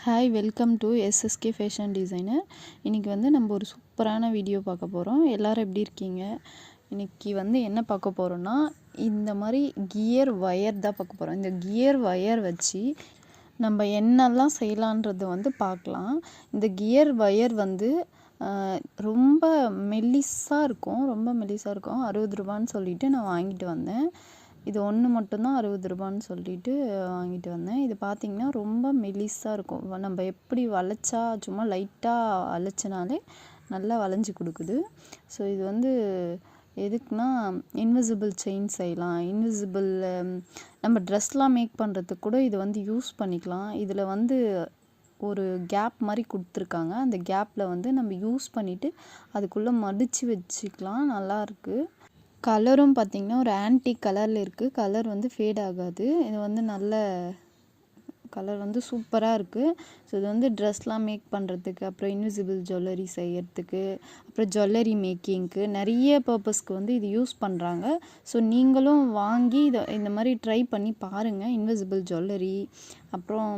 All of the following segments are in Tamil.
Hi welcome to SSK fashion designer. இன்றைக்கி வந்து நம்ம ஒரு சூப்பரான வீடியோ பார்க்க போகிறோம். எல்லோரும் எப்படி இருக்கீங்க? இன்றைக்கி வந்து என்ன பார்க்க போகிறோன்னா, இந்த மாதிரி கியர் ஒயர் தான் பார்க்க போகிறோம். இந்த கியர் ஒயர் வச்சு நம்ம என்னெல்லாம் செய்யலான்றது வந்து பார்க்கலாம். இந்த கியர் ஒயர் வந்து ரொம்ப மெல்லிஸாக இருக்கும். 60 ரூபான்னு சொல்லிட்டு நான் வாங்கிட்டு வந்தேன். இது ஒன்று மட்டும்தான் 60 ரூபான்னு சொல்லிட்டு வாங்கிட்டு வந்தேன். இது பார்த்திங்கன்னா ரொம்ப மெலிசாக இருக்கும். நம்ம எப்படி வளைச்சா சும்மா லைட்டாக வளைச்சனாலே நல்லா வளைஞ்சி கொடுக்குது. ஸோ இது வந்து எதுக்குன்னா இன்விசிபிள் செயின் செய்யலாம். இன்விசிபிள் நம்ம ட்ரெஸ்லாம் மேக் பண்ணுறதுக்கு கூட இது வந்து யூஸ் பண்ணிக்கலாம். இதில் வந்து ஒரு கேப் மாதிரி கொடுத்துருக்காங்க. அந்த கேப்பில் வந்து நம்ம யூஸ் பண்ணிவிட்டு அதுக்குள்ளே மடித்து வச்சுக்கலாம். நல்லாயிருக்கு. கலரும் பார்த்திங்கன்னா ஒரு ஆன்டிக் கலரில் இருக்குது. கலர் வந்து ஃபேட் ஆகாது. இது வந்து நல்ல கலர் வந்து சூப்பராக இருக்குது. ஸோ இது வந்து ட்ரெஸ்லாம் மேக் பண்ணுறதுக்கு, அப்புறம் இன்விசிபிள் ஜுவல்லரி செய்யறதுக்கு, அப்புறம் ஜுவல்லரி மேக்கிங்க்கு நிறைய பர்பஸ்க்கு வந்து இது யூஸ் பண்ணுறாங்க. ஸோ நீங்களும் வாங்கி இந்த மாதிரி ட்ரை பண்ணி பாருங்கள். இன்விசிபிள் ஜுவல்லரி அப்புறம்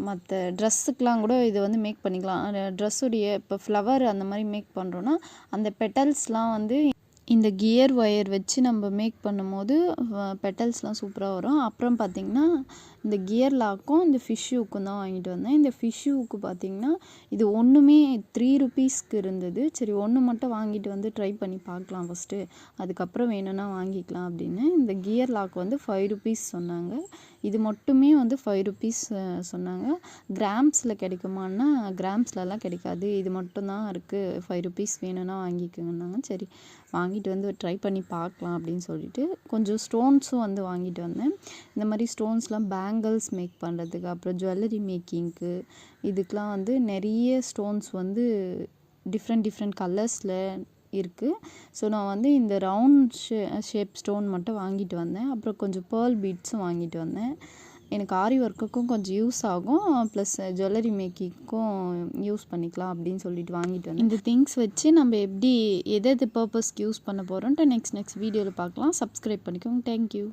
மற்ற ட்ரெஸ்ஸுக்கெலாம் கூட இது வந்து மேக் பண்ணிக்கலாம். ட்ரெஸ்ஸுடைய இப்போ ஃப்ளவர் அந்த மாதிரி மேக் பண்ணுறோன்னா அந்த பெட்டல்ஸ்லாம் வந்து இந்த கியர் ஒயர் வச்சு நம்ம மேக் பண்ணும்போது பெட்டல்ஸ்லாம் சூப்பராக வரும். அப்புறம் பார்த்திங்கன்னா இந்த கியர் லாக்கும் இந்த ஃபிஷ் ஹூக்கும் தான் வாங்கிட்டு வந்தேன். இந்த ஃபிஷ் ஹூக்கு பார்த்திங்கன்னா இது ஒன்றுமே 3 ருபீஸ்க்கு இருந்தது. சரி ஒன்று மட்டும் வாங்கிட்டு வந்து ட்ரை பண்ணி பார்க்கலாம் ஃபஸ்ட்டு, அதுக்கப்புறம் வேணும்னா வாங்கிக்கலாம் அப்படின்னு. இந்த கியர் லாக் வந்து 5 ருபீஸ் சொன்னாங்க. இது மட்டுமே வந்து 5 ருபீஸ் சொன்னாங்க. கிராம்ஸில் கிடைக்குமான்னா கிராம்ஸ்லலாம் கிடைக்காது. இது மட்டும்தான் இருக்குது. 5 ருபீஸ் வேணும்னா வாங்கிக்கோங்கன்னாங்க. சரி வாங்கிட்டு வந்து ட்ரை பண்ணி பார்க்கலாம் அப்படின்னு சொல்லிட்டு கொஞ்சம் ஸ்டோன்ஸும் வந்து வாங்கிட்டு வந்தேன். இந்த மாதிரி ஸ்டோன்ஸ்லாம் பேங்கிள்ஸ் மேக் பண்ணுறதுக்கு, அப்புறம் ஜுவல்லரி மேக்கிங்க்கு, இதுக்கெலாம் வந்து நிறைய ஸ்டோன்ஸ் வந்து டிஃப்ரெண்ட் கலர்ஸில் இருக்குது. ஸோ நான் வந்து இந்த ரவுண்ட் ஷேப் ஸ்டோன் மட்டும் வாங்கிட்டு வந்தேன். அப்புறம் கொஞ்சம் பேர்ல் பீட்ஸும் வாங்கிட்டு வந்தேன். எனக்கு ஆரி ஒர்க்குக்கும் கொஞ்சம் யூஸ் ஆகும், ப்ளஸ் ஜுவல்லரி மேக்கிங்க்கும் யூஸ் பண்ணிக்கலாம் அப்படின்னு சொல்லிட்டு வாங்கிட்டு வந்தேன். இந்த திங்ஸ் வச்சு நம்ம எப்படி எது பர்பஸ்க்கு யூஸ் பண்ண போகிறோன்ட்டு நெக்ஸ்ட் வீடியோவில் பார்க்கலாம். சப்ஸ்கிரைப் பண்ணிக்கோங்க. தேங்க்யூ.